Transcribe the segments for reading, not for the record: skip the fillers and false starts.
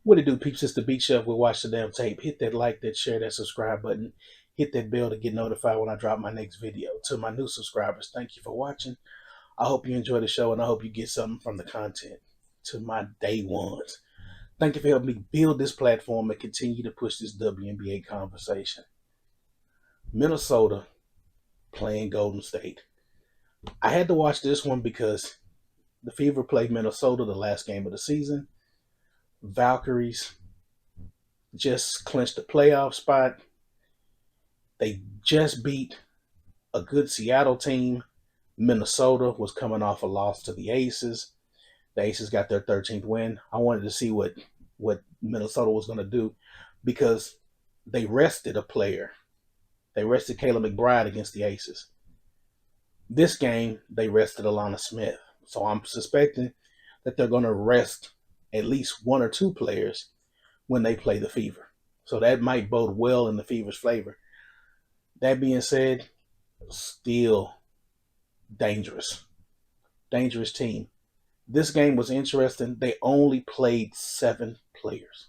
What it do, peeps? It's the Beat Chef. We'll watch the damn tape. Hit that like, that share, that subscribe button. Hit that bell to get notified when I drop my next video. To my new subscribers, thank you for watching. I hope you enjoy the show, and I hope you get something from the content. To my day ones, thank you for helping me build this platform and continue to push this WNBA conversation. Minnesota playing Golden State. I had to watch this one because the Fever played Minnesota the last game of the season. Valkyries just clinched the playoff spot. They just beat a good Seattle team. Minnesota was coming off a loss to the Aces. The Aces got their 13th win. I wanted to see what Minnesota was going to do because they rested a player. They rested Kayla McBride against the Aces. This game, they rested Alana Smith. So I'm suspecting that they're going to rest at least one or two players when they play the Fever. So that might bode well in the Fever's flavor. That being said, still dangerous. Dangerous team. This game was interesting. They only played 7 players.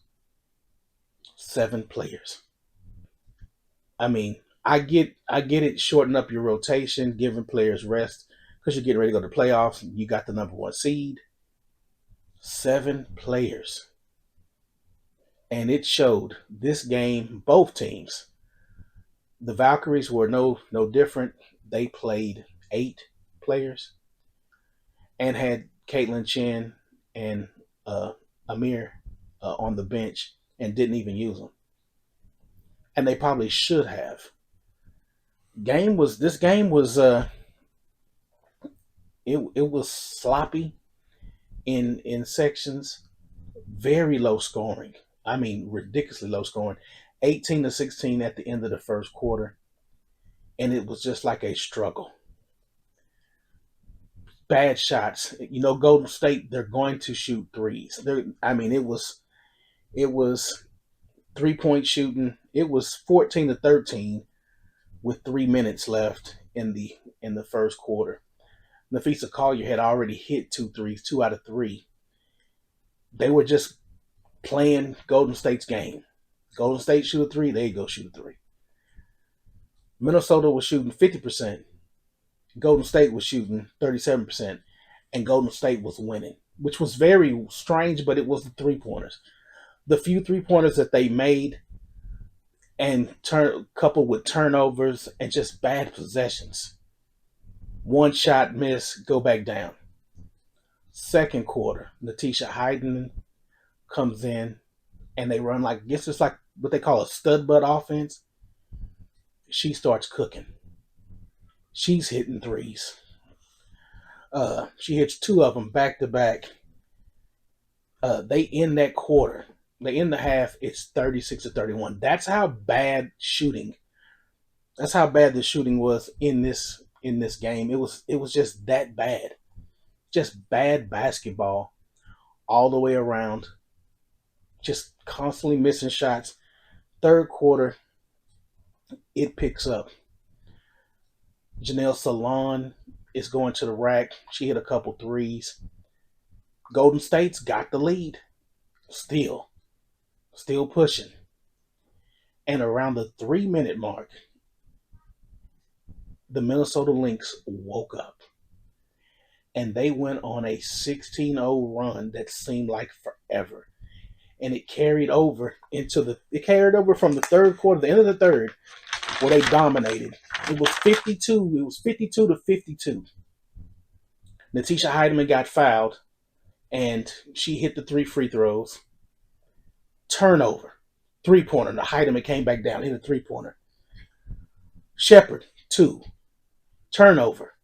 7 players. I mean, I get it, shorten up your rotation, giving players rest because you're getting ready to go to playoffs. You got the number 1 seed. 7 players. And it showed this game, both teams. The Valkyries were no different. They played 8 players and had Caitlin Chen and Amir on the bench and didn't even use them. And they probably should have. This game was it was sloppy in sections, very low scoring. I mean, ridiculously low scoring. 18-16 at the end of the first quarter, and it was just like a struggle. Bad shots. You know, Golden State, they're going to shoot threes. It was 3-point shooting. It was 14-13 with 3 minutes left in the first quarter. Natisha Collier had already hit 2 threes, 2 out of 3. They were just playing Golden State's game. Golden State shoot a 3, they go shoot a 3. Minnesota was shooting 50%. Golden State was shooting 37%, and Golden State was winning, which was very strange, but it was the 3-pointers. The few 3-pointers that they made, and coupled with turnovers and just bad possessions. 1 shot miss, go back down. Second quarter, Natisha Hiedeman comes in, and they run like, this is like what they call a stud butt offense. She starts cooking. She's hitting threes. She hits 2 of them back to back. They end that quarter. They end the half. It's 36-31. That's how bad shooting. That's how bad the shooting was in this game. It was just that bad. Just bad basketball all the way around. Just constantly missing shots. Third quarter, it picks up. T.U.S.S.L.E is going to the rack. She hit a couple threes. Golden State's got the lead. Still pushing. And around the 3-minute mark, the Minnesota Lynx woke up. And they went on a 16-0 run that seemed like forever. And it carried over from the third quarter, the end of the third, where they dominated. It was 52. It was 52-52. Natisha Hiedeman got fouled, and she hit the 3 free throws. Turnover. 3-pointer. The Hiedeman came back down, hit a 3-pointer. Shepherd, 2. Turnover.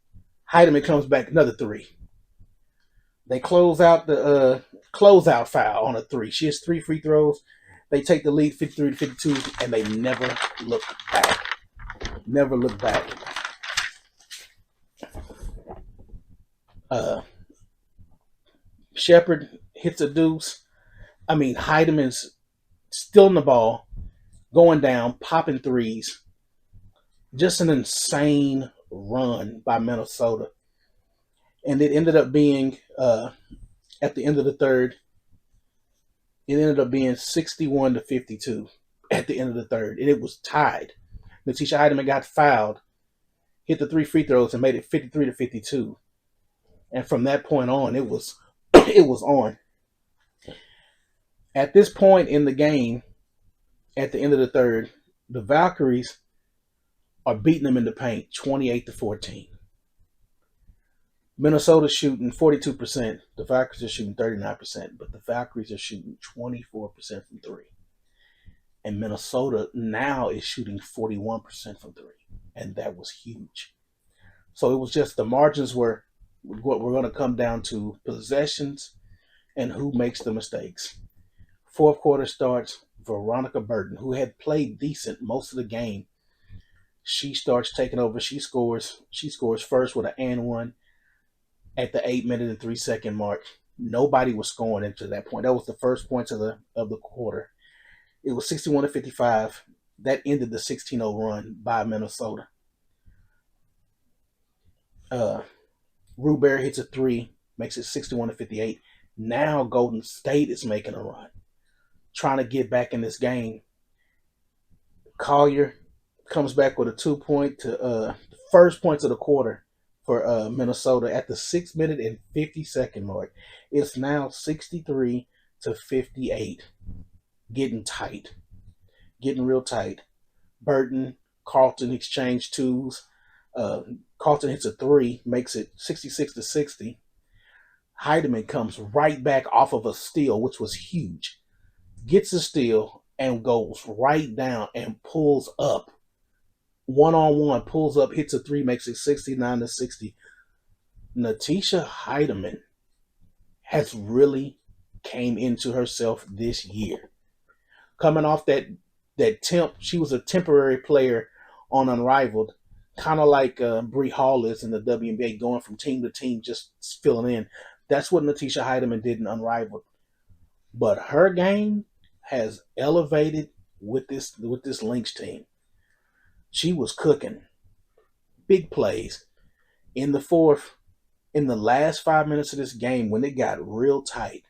Hiedeman comes back, another 3. They close out the closeout foul on a 3. She has 3 free throws. They take the lead 53-52, and they never look back. Never look back. Shepherd hits a deuce. Hiedeman's still in the ball, going down, popping threes. Just an insane run by Minnesota. And it ended up being, at the end of the third, It ended up being 61-52 at the end of the third, and it was tied. Natisha Hiedeman got fouled, hit the 3 free throws, and made it 53-52. And from that point on, it was it was on. At this point in the game, at the end of the third, the Valkyries are beating them in the paint 28-14. Minnesota's shooting 42%. The Valkyries are shooting 39%, but the Valkyries are shooting 24% from three. And Minnesota now is shooting 41% from three. And that was huge. So it was just the margins were what we're going to come down to possessions and who makes the mistakes. Fourth quarter starts. Veronica Burton, who had played decent most of the game, she starts taking over. She scores first with an and one at the 8-minute and 3-second mark. Nobody was scoring into that point. That was the first points of the quarter. It was 61-55. That ended the 16-0 run by Minnesota. Ruber hits a 3, makes it 61-58. Now Golden State is making a run, trying to get back in this game. Collier comes back with a 2-point to first points of the quarter for Minnesota at the 6-minute and 50-second mark. It's now 63-58, getting tight, getting real tight. Burton, Carlton exchange twos. Carlton hits a 3, makes it 66-60. Hiedeman comes right back off of a steal, which was huge. Gets a steal and goes right down and pulls up. One-on-one, pulls up, hits a 3, makes it 69-60. Natisha Hiedeman has really came into herself this year. Coming off that she was a temporary player on Unrivaled, kind of like Bree Hall is in the WNBA, going from team to team, just filling in. That's what Natisha Hiedeman did in Unrivaled. But her game has elevated with this Lynx team. She was cooking big plays in the fourth. In the last 5 minutes of this game, when it got real tight,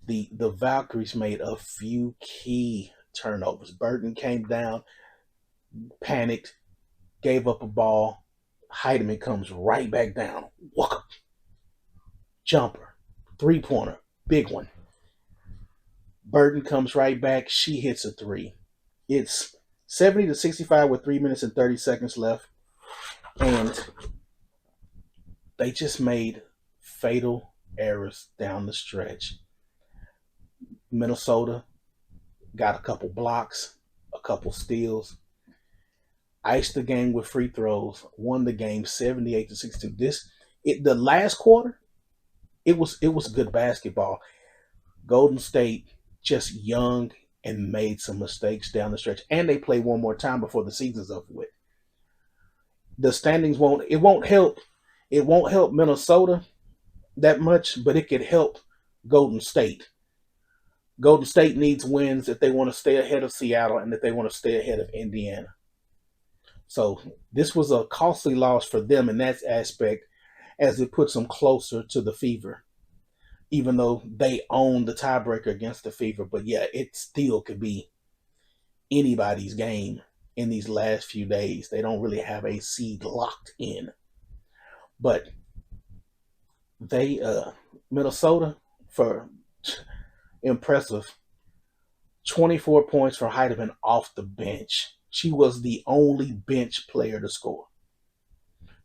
the Valkyries made a few key turnovers. Burton came down, panicked, gave up a ball. Hiedeman comes right back down. Walk. Jumper. 3-pointer. Big one. Burton comes right back. She hits a 3. It's 70-65 with 3 minutes and 30 seconds left. And they just made fatal errors down the stretch. Minnesota got a couple blocks, a couple steals, iced the game with free throws, won the game 78-62. The last quarter, it was good basketball. Golden State just young and made some mistakes down the stretch, and they play one more time before the season's over with. The standings won't help Minnesota that much, but it could help Golden State. Golden State needs wins if they want to stay ahead of Seattle and if they want to stay ahead of Indiana. So this was a costly loss for them in that aspect, as it puts them closer to the Fever, even though they own the tiebreaker against the Fever. But yeah, it still could be anybody's game in these last few days. They don't really have a seed locked in. But they Minnesota, for impressive 24 points for Hiedeman off the bench. She was the only bench player to score.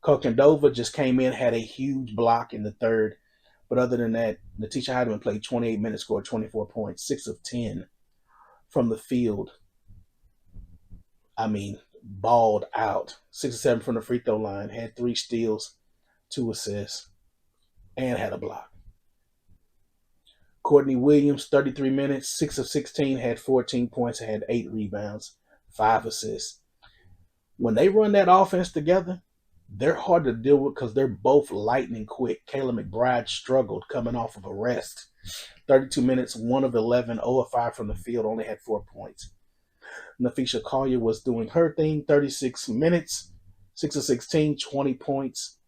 Kokendova just came in, had a huge block in the third. But other than that, Natisha Hiedeman played 28 minutes, scored 24 points, 6 of 10 from the field. I mean, balled out. 6 of 7 from the free throw line, had 3 steals, 2 assists, and had a block. Courtney Williams, 33 minutes, 6 of 16, had 14 points, had 8 rebounds, 5 assists. When they run that offense together, they're hard to deal with because they're both lightning quick. Kayla McBride struggled coming off of a rest. 32 minutes, 1 of 11, 0 of 5 from the field, only had 4 points. Natisha Collier was doing her thing, 36 minutes, 6 of 16, 20 points.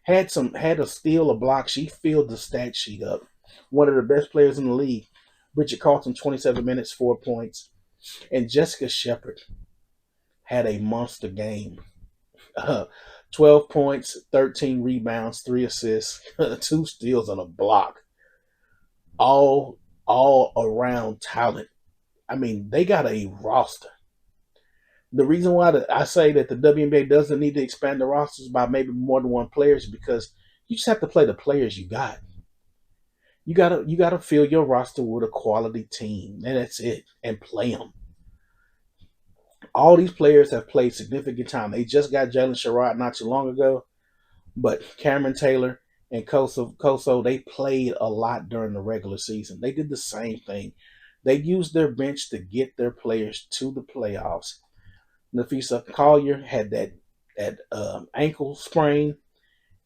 Had a steal, a block. She filled the stat sheet up. one of the best players in the league. Bridget Carlton, 27 minutes, 4 points. And Jessica Shepard had a monster game. Uh, 12 points, 13 rebounds, 3 assists, 2 steals, and a block. All around talent. I mean, they got a roster. The reason why I say that the WNBA doesn't need to expand the rosters by maybe more than one player is because you just have to play the players you got. You gotta fill your roster with a quality team, and that's it. And play them. All these players have played significant time. They just got Jalen Sherrod not too long ago, but Cameron Taylor and Koso, they played a lot during the regular season. They did the same thing. They used their bench to get their players to the playoffs. Natisha Collier had that ankle sprain.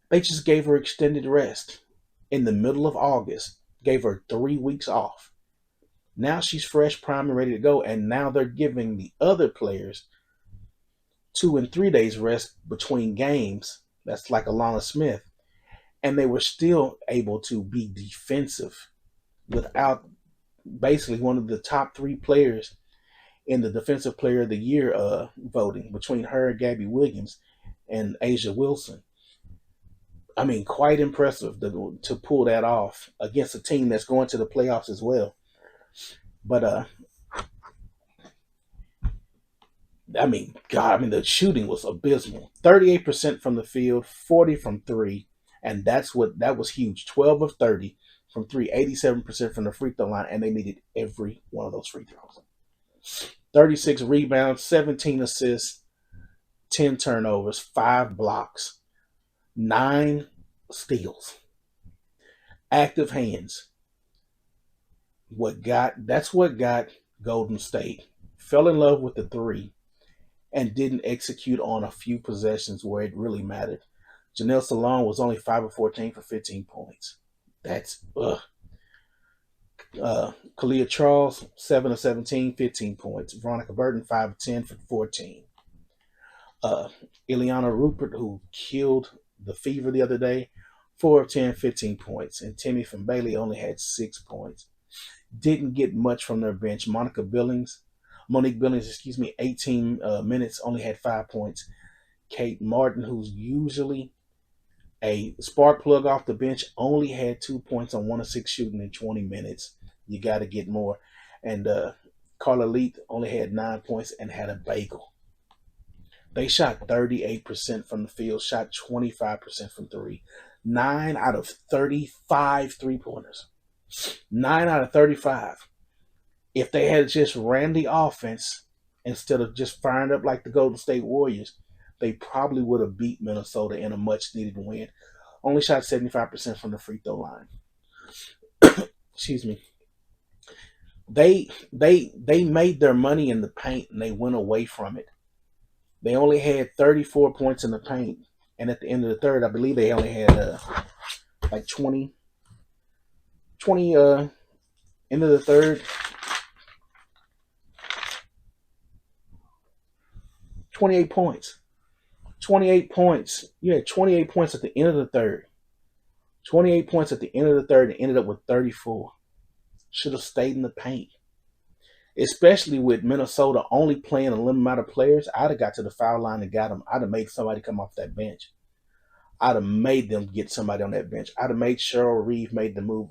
They just gave her extended rest in the middle of August. Gave her 3 weeks off. Now she's fresh, prime, and ready to go. And now they're giving the other players 2 and 3 days rest between games. That's like Alana Smith. And they were still able to be defensive without basically one of the top 3 players in the Defensive Player of the Year voting between her and Gabby Williams and Asia Wilson. I mean, quite impressive to pull that off against a team that's going to the playoffs as well. But I mean, God, I mean, the shooting was abysmal. 38% from the field, 40 from three, and that was huge. 12 of 30 from three, 87% from the free throw line, and they needed every one of those free throws. 36 rebounds, 17 assists, 10 turnovers, 5 blocks, 9 steals. Active hands. That's what got Golden State. Fell in love with the three and didn't execute on a few possessions where it really mattered. Janelle Salon was only 5 of 14 for 15 points. That's Kalia Charles, 7 of 17, 15 points. Veronica Burton, 5 of 10 for 14. Ileana Rupert, who killed the Fever the other day, 4 of 10, 15 points. And Timmy from Bailey only had 6 points. Didn't get much from their bench. Monique Billings, 18 minutes, only had 5 points. Kate Martin, who's usually a spark plug off the bench, only had 2 points on 1 of 6 shooting in 20 minutes. You got to get more. And Carla Leet only had 9 points and had a bagel. They shot 38% from the field, shot 25% from three. 9 out of 35 3-pointers. 9 out of 35. If they had just ran the offense instead of just firing up like the Golden State Warriors, they probably would have beat Minnesota in a much-needed win. Only shot 75% from the free throw line. Excuse me. They made their money in the paint and they went away from it. They only had 34 points in the paint, and at the end of the third, I believe they only had like 20 end of the third, 28 points. 28 points. You had 28 points at the end of the third. 28 points at the end of the third and ended up with 34. Should have stayed in the paint. Especially with Minnesota only playing a limited amount of players, I'd have got to the foul line and got them. I'd have made somebody come off that bench. I'd have made them get somebody on that bench. I'd have made Cheryl Reeve made the move.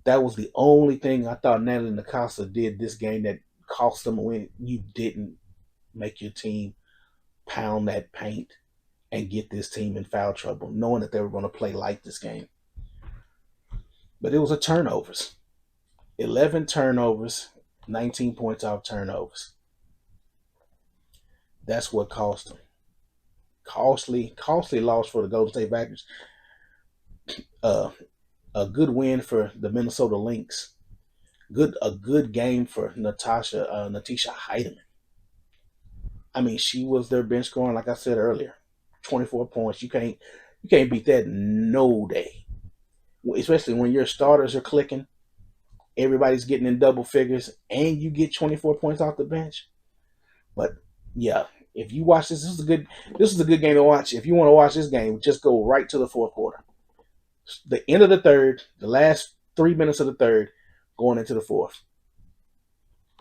That was the only thing I thought Natalie Nacasa did this game that cost them a win. You didn't make your team pound that paint and get this team in foul trouble, knowing that they were going to play light this game. But it was a turnovers. 11 turnovers, 19 points off turnovers. That's what cost them. Costly loss for the Golden State Valkyries. A good win for the Minnesota Lynx. A good game for Natisha Hiedeman. I mean, she was their bench scoring, like I said earlier. 24 points. You can't beat that no day. Especially when your starters are clicking. Everybody's getting in double figures, and you get 24 points off the bench. But yeah, if you watch this, this is a good game to watch. If you want to watch this game, just go right to the fourth quarter. The end of the third, the last 3 minutes of the third, going into the fourth.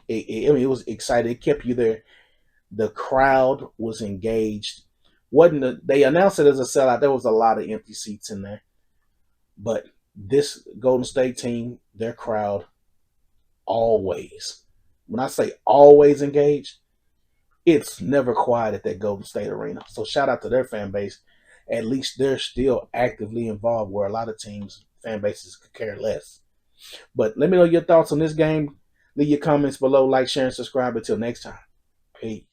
It was exciting. It kept you there. The crowd was engaged. They announced it as a sellout. There was a lot of empty seats in there, but this Golden State team, their crowd, always. When I say always engaged, it's never quiet at that Golden State arena. So shout out to their fan base. At least they're still actively involved, where a lot of teams fan bases could care less. But let me know your thoughts on this game. Leave your comments below, like, share, and subscribe. Until next time, peace.